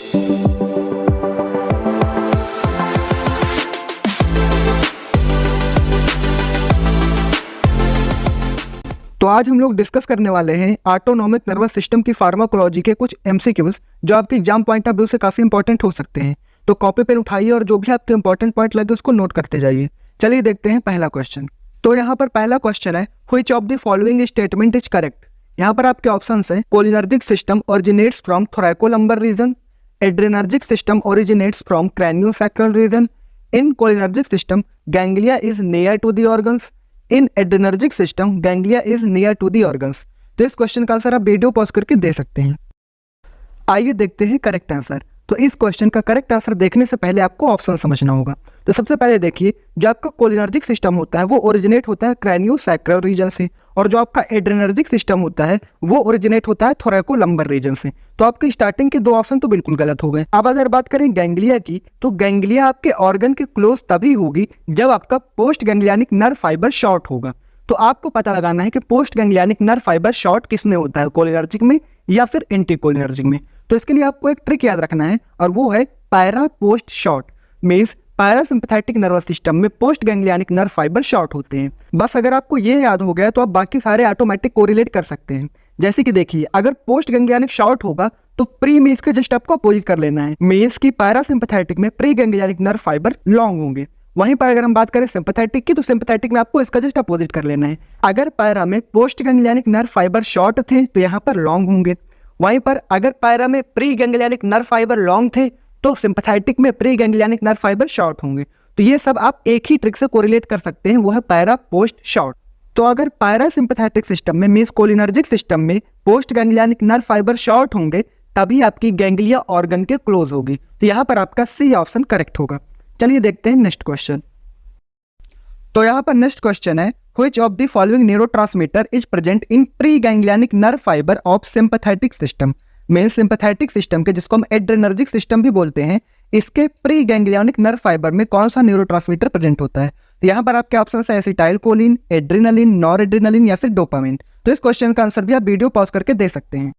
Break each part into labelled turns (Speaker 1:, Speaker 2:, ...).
Speaker 1: तो आज हम लोग डिस्कस करने वाले हैं ऑटोनॉमिक नर्वस सिस्टम की फार्माकोलॉजी के कुछ एमसीक्यूज जो आपके एग्जाम पॉइंट ऑफ व्यू से काफी इंपॉर्टेंट हो सकते हैं। तो कॉपी पेन उठाइए और जो भी आपके इंपॉर्टेंट पॉइंट लगे उसको नोट करते जाइए। चलिए देखते हैं पहला क्वेश्चन। तो यहाँ पर पहला क्वेश्चन है, which of the following statement is correct. यहाँ पर आपके ऑप्शंस हैं, cholinergic system originates from thoracolumbar region, adrenergic system originates from craniosacral region, in cholinergic system ganglia is near to the organs, in adrenergic system ganglia is near to the organs. तो इस question का answer आप video pause करके दे सकते हैं। आइए देखते हैं करेक्ट आंसर। तो इस क्वेश्चन का करेक्ट आंसर देखने से पहले आपको ऑप्शन समझना होगा। तो सबसे पहले देखिए, जो आपका कोलिनर्जिक सिस्टम होता है वो ओरिजिनेट होता है क्रैनियोसैक्रल रीजन से, और जो आपका एड्रेनर्जिक सिस्टम होता है वो ओरिजिनेट होता है थोरैकोलम्बर रीजन से। तो आपके स्टार्टिंग के दो ऑप्शन तो बिल्कुल गलत हो गए। अब अगर बात करें गैंग्लिया की, तो गैंग्लिया आपके ऑर्गन के क्लोज तभी होगी जब आपका पोस्ट गैंग्लियानिक नर्व फाइबर शॉर्ट होगा। तो आपको पता लगाना है कि पोस्ट गैंग्लियानिक नर्व फाइबर शॉर्ट किसमें होता है, कोलिनर्जिक में या फिर एंटीकोलिनर्जिक में। तो इसके लिए आपको एक ट्रिक याद रखना है और वो है para post short. Means parasympathetic nervous system में पोस्ट गैंग्लियानिक नर्व फाइबर शॉर्ट होते हैं। बस अगर आपको ये याद हो गया तो आप बाकी सारे ऑटोमेटिक कोरिलेट कर सकते हैं। जैसे कि देखिए, अगर पोस्ट गैंग्लियानिक शॉर्ट होगा तो प्री मेस के जस्ट आपको अपोजिट कर लेना है। मेस की पैरासिम्पैथेटिक में pre ganglionic nerve fibre long होंगे। वहीं पर अगर हम बात करें सिंपैथेटिक की, तो सिंपैथेटिक में आपको इसका जस्ट अपोजिट कर लेना है। अगर पैरा में पोस्ट गैंग्लियानिक नर्व फाइबर शॉर्ट थे तो यहाँ पर लॉन्ग होंगे। वहीं पर अगर पैरा में pre ganglionic nerve fibre long थे तो सिंपैथेटिक में pre ganglionic nerve fibre short होंगे। तो ये सब आप एक ही ट्रिक से कोरिलेट कर सकते हैं, वो है पैरा पोस्ट शॉर्ट। तो अगर पैरासिम्पैथेटिक सिस्टम में मींस कोलिनर्जिक सिस्टम में पोस्ट गैंग्लियानिक नर्व फाइबर शॉर्ट होंगे तभी आपकी गैंग्लिया ऑर्गन के क्लोज होगी। तो यहाँ पर आपका सी ऑप्शन करेक्ट होगा। चलिए देखते हैं नेक्स्ट क्वेश्चन। तो यहाँ पर नेक्स्ट क्वेश्चन है, which of the following neurotransmitter is present in pre ganglionic nerve fibre of sympathetic system. Main sympathetic system के, जिसको हम एड्रेनर्जिक सिस्टम भी बोलते हैं, इसके प्री गैंग्लियानिक नर्व फाइबर में कौन सा न्यूरोट्रांसमीटर प्रेजेंट होता है। तो यहाँ पर आपके ऑप्शन है एसिटाइलकोलिन, एड्रेनालिन, नॉरएड्रेनालिन या फिर डोपामिन। तो इस क्वेश्चन का आंसर भी आप वीडियो पॉज करके दे सकते हैं।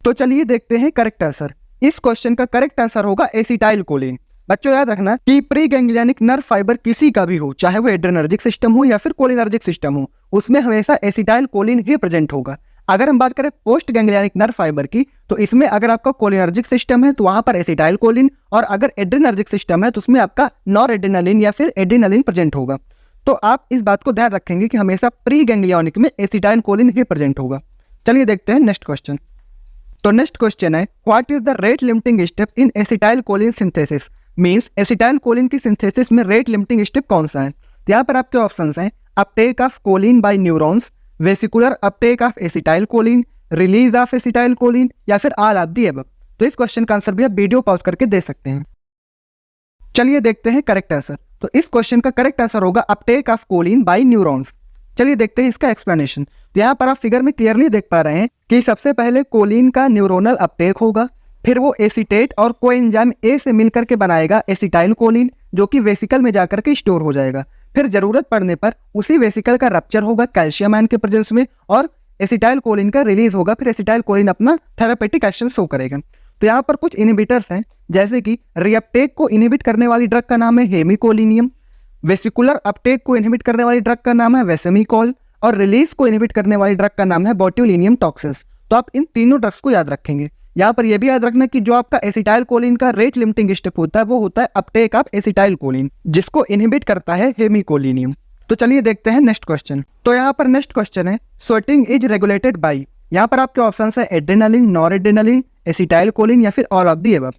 Speaker 1: तो चलिए देखते हैं करेक्ट आंसर। इस क्वेश्चन का करेक्ट आंसर होगा एसिटाइलकोलिन। बच्चों याद रखना कि प्री गैंग्लियानिक नर्व फाइबर किसी का भी हो, चाहे वो एड्रेनर्जिक सिस्टम हो या फिर कोलिनर्जिक सिस्टम हो, उसमें हमेशा एसिटाइलकोलिन ही प्रेजेंट होगा। अगर हम बात करें पोस्ट गैंग्लियानिक नर्व फाइबर की, तो इसमें अगर आपका कोलिनर्जिक सिस्टम है तो वहां पर एसिटाइलकोलिन, और अगर एड्रेनर्जिक सिस्टम है तो उसमें आपका नॉरएड्रेनालिन या फिर एड्रेनालिन प्रेजेंट होगा। तो आप इस बात को ध्यान रखेंगे कि हमेशा प्री गैंग्लियोनिक में एसिटाइलकोलिन ही प्रेजेंट होगा। चलिए देखते हैं नेक्स्ट क्वेश्चन। तो नेक्स्ट क्वेश्चन है, what is the rate limiting step in acetylcholine synthesis. Means acetylcholine की सिंथेसिस में रेट लिमिटिंग स्टेप कौन सा है। तो यहाँ पर आपके ऑप्शंस हैं, uptake of choline by neurons, vesicular uptake of acetylcholine, release of acetylcholine या फिर ऑल ऑफ द अबव। तो इस क्वेश्चन का आंसर भी आप वीडियो पॉज करके दे सकते हैं। चलिए देखते हैं करेक्ट आंसर। तो इस क्वेश्चन का करेक्ट आंसर होगा uptake of choline by neurons. चलिए देखते हैं इसका एक्सप्लेनेशन। तो यहाँ पर आप फिगर में क्लियरली देख पा रहे हैं कि सबसे पहले कोलिन का न्यूरोनल अपटेक होगा, फिर वो एसीटेट और कोएंजाइम ए से मिलकर के बनाएगा एसिटाइलकोलिन, जो कि वेसिकल में जाकर के स्टोर हो जाएगा। फिर जरूरत पड़ने पर उसी वेसिकल का रप्चर होगा कैल्शियम आयन के प्रेजेंस में और एसिटाइलकोलिन का रिलीज होगा। फिर एसिटाइलकोलिन अपना थेरापेटिक एक्शन शो करेगा। तो यहाँ पर कुछ इनहिबिटर्स हैं, जैसे कि रीअपटेक को इनहिबिट करने वाली ड्रग का नाम है हेमिकोलिनियम, वेसिकुलर अपटेक को इनहिबिट करने वाली ड्रग का नाम है वेसेमिकोल, और रिलीज को इनहिबिट करने वाली ड्रग का नाम है बोट्यूलिनियम टॉक्सिन्स। तो आप इन तीनों ड्रग्स को याद रखेंगे। यहाँ पर यह भी याद रखना कि जो आपका एसिटाइलकोलिन का रेट लिमिटिंग स्टेप होता है वो होता है अपटेक ऑफ एसिटाइलकोलिन, जिसको इनहिबिट करता है हेमिकोलिनियम। तो चलिए देखते हैं नेक्स्ट क्वेश्चन। तो यहाँ पर नेक्स्ट क्वेश्चन है, स्वेटिंग इज रेगुलेटेड बाय। यहाँ पर आपके ऑप्शंस है एड्रेनालिन, नॉरएड्रेनालिन, एसिटाइलकोलिन या फिर ऑल ऑफ द अबव।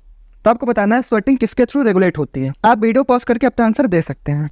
Speaker 1: तो आपको बताना है स्वेटिंग किसके थ्रू रेगुलेट होती है। आप वीडियो पॉज करके अपना आंसर दे सकते हैं।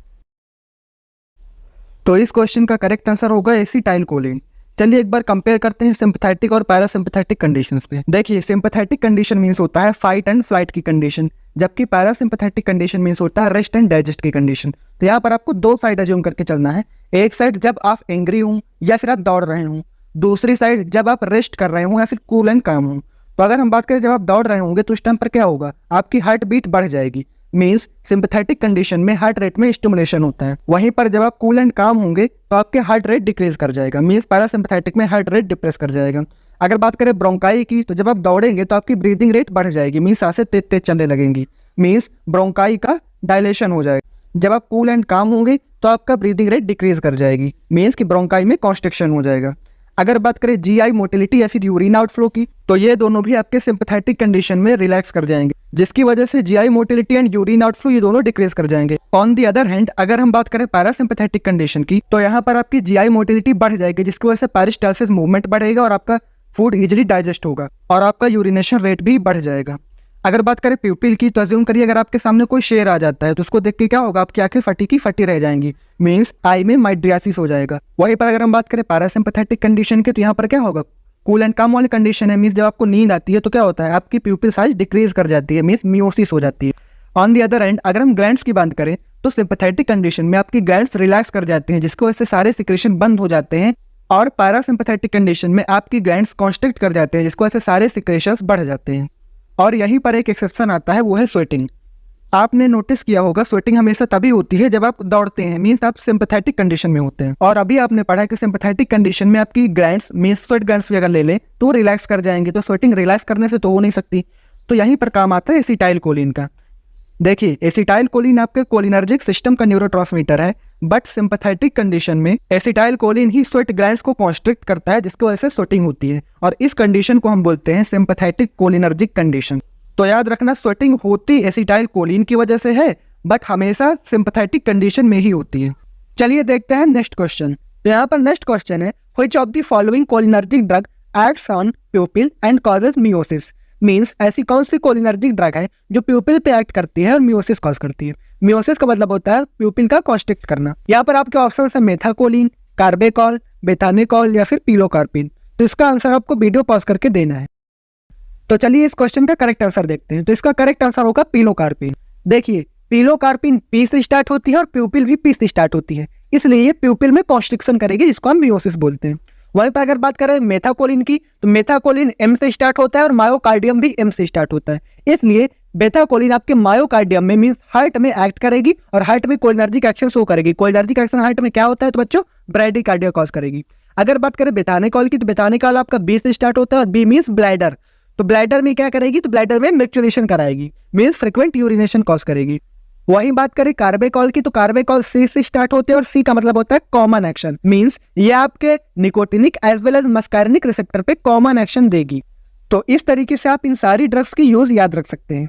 Speaker 1: तो इस क्वेश्चन का करेक्ट आंसर होगा एसिटाइलकोलिन। चलिए एक बार कंपेयर करते हैं सिंपैथेटिक और पैरासिम्पैथेटिक कंडीशंस पे। देखिए, सिंपैथेटिक कंडीशन मींस होता है फाइट एंड फ्लाइट की कंडीशन, जबकि पैरासिम्पैथेटिक कंडीशन मींस होता है रेस्ट एंड डाइजेस्ट की कंडीशन। तो यहाँ पर आपको दो साइड अज्यूम करके चलना है। एक साइड जब आप एंग्री हों या फिर आप दौड़ रहे हों, दूसरी साइड जब आप रेस्ट कर रहे हों या फिर कूल एंड काम हों। तो अगर हम बात करें जब आप दौड़ रहे होंगे तो उस टाइम पर क्या होगा, आपकी हार्ट बीट बढ़ जाएगी। मींस सिंपैथेटिक कंडीशन में हार्ट रेट में स्टिमुलेशन होता है। वहीं पर जब आप कूल एंड काम होंगे तो आपके हार्ट रेट डिक्रीज कर जाएगा। मींस पैरासिम्पैथेटिक में हार्ट रेट डिप्रेस कर जाएगा। अगर बात करें ब्रोंकाई की, तो जब आप दौड़ेंगे तो आपकी ब्रीदिंग रेट बढ़ जाएगी, मीन्स सांसें तेज तेज चलने लगेंगी, मीन्स ब्रोंकाई का डायलेशन हो जाएगा। जब आप कूल एंड काम होंगे तो आपका ब्रीदिंग रेट डिक्रीज कर जाएगी, मीन्स कि ब्रोंकाई में कॉन्स्ट्रिक्शन हो जाएगा। अगर बात करें जीआई मोटिलिटी या फिर यूरिन आउटफ्लो की, तो ये दोनों भी आपके सिंपैथेटिक कंडीशन में रिलैक्स कर जाएंगे, जिसकी वजह से GI motility and urine outflow ये दोनों डिक्रीज कर जाएंगे। ऑन दी अदर हैंड, अगर हम बात करें पैरासिम्पैथेटिक कंडीशन की, तो यहाँ पर आपकी जीआई मोटिलिटी बढ़ जाएगी, जिसकी वजह से पेरिस्टालसिस मूवमेंट बढ़ेगा और आपका फूड इजिली डाइजेस्ट होगा और आपका यूरिनेशन रेट भी बढ़ जाएगा। अगर बात करें प्यूपिल की, तो अज्यूम करिए अगर आपके सामने कोई शेर आ जाता है तो उसको देख के क्या होगा, आपकी आंखें फटी की फटी रह जाएंगी, मीन्स आई में माइड्रियासिस हो जाएगा। वहीं पर अगर हम बात करें पैरासिम्पैथेटिक कंडीशन की, तो यहाँ पर क्या होगा, कूल एंड काम वाली कंडीशन है, मीन्स जब आपको नींद आती है तो क्या होता है, आपकी प्यूपिल साइज डिक्रीज कर जाती है, मीन्स मियोसिस हो जाती है। ऑन दी अदर एंड, अगर हम ग्लैंड्स की बात करें तो सिंपैथेटिक कंडीशन में आपकी ग्लैंड्स रिलैक्स कर जाते हैं, जिसकी वजह से सारे सिक्रेशन बंद हो जाते हैं, और पैरासिम्पैथेटिक कंडीशन में आपकी ग्लैंड्स कॉन्स्ट्रिक्ट कर जाते हैं, जिसकी वजह से सारे सिक्रेशंस बढ़ जाते हैं। और यहीं पर एक एक्सेप्शन आता है, वो है स्वेटिंग। आपने नोटिस किया होगा स्वेटिंग हमेशा तभी होती है जब आप दौड़ते हैं, मीन्स आप सिंपैथेटिक कंडीशन में होते हैं। और अभी आपने पढ़ा कि सिंपैथेटिक कंडीशन में आपकी ग्लैंड्स, मीन्स स्वेट ग्लैंड्स भी अगर ले लें तो रिलैक्स कर जाएंगे, तो स्वेटिंग रिलैक्स करने से तो हो नहीं सकती। तो यहीं पर काम आता है एसिटाइल कोलिन का। देखिए, एसिटाइल कोलिन आपके कोलिनर्जिक सिस्टम का न्यूरोट्रांसमीटर है, बट सिंपैथेटिक कंडीशन में एसिटाइल कोलिन ही स्वेट ग्लैंड्स को कॉन्स्ट्रिक्ट करता है, जिसकी वजह से स्वेटिंग होती है, और इस कंडीशन को हम बोलते हैं सिंपैथेटिक कोलिनर्जिक कंडीशन। तो याद रखना, स्वेटिंग होती एसिटाइल कोलिन की वजह से है, बट हमेशा सिंपैथेटिक कंडीशन में ही होती है। चलिए देखते हैं नेक्स्ट क्वेश्चन। तो यहाँ पर नेक्स्ट क्वेश्चन है, which of the following cholinergic drug acts on प्यूपिल and causes meiosis. Means ऐसी कौन सी कोलिनर्जिक ड्रग है जो प्यूपिल पे एक्ट करती है और मियोसिस कॉज करती है। मियोसिस का मतलब होता है प्यूपिल का कॉन्स्ट्रिक्ट करना। यहाँ पर आपके ऑप्शन है मेथाकोलिन, कार्बेकॉल, बेथानिकॉल या फिर पिलोकार्पिन। तो इसका आंसर आपको वीडियो पॉज करके देना है। तो चलिए इस क्वेश्चन का करेक्ट आंसर देखते हैं। तो इसका करेक्ट आंसर होगा पिलोकार्पिन। देखिए, पिलोकार्पिन पी से स्टार्ट होती है और प्यूपिल भी पी से स्टार्ट होती है, इसलिए ये प्यूपिल में कॉन्स्ट्रिक्शन करेगी, जिसको हम मियोसिस बोलते हैं। वहीं पर अगर बात करें मेथाकोलिन की, तो मेथाकोलिन एम से स्टार्ट होता है और मायोकार्डियम भी एम से स्टार्ट होता है, इसलिए बेथाकोलिन आपके मायोकार्डियम में, मींस हार्ट में एक्ट करेगी और हार्ट में कोलिनर्जिक एक्शन शो करेगी। कोलिनर्जिक एक्शन हार्ट में क्या होता है तो बच्चों, ब्रैडीकार्डिया कॉज करेगी। अगर बात करें बेथानिकॉल की, तो बेथानिकॉल आपका बी से स्टार्ट होता है और बी मींस ब्लैडर। तो ब्लैडर में क्या करेगी, तो ब्लैडर में मिक्चुरेशन कराएगी, मींस फ्रीक्वेंट यूरिनेशन कॉज करेगी। वहीं बात करें कार्बेकॉल की, तो कार्बेकॉल सी से स्टार्ट होते हैं और सी का मतलब होता है कॉमन एक्शन, मींस ये आपके nicotinic as well as muscarinic receptor पे कॉमन एक्शन देगी। तो इस तरीके से आप इन सारी ड्रग्स की यूज याद रख सकते हैं।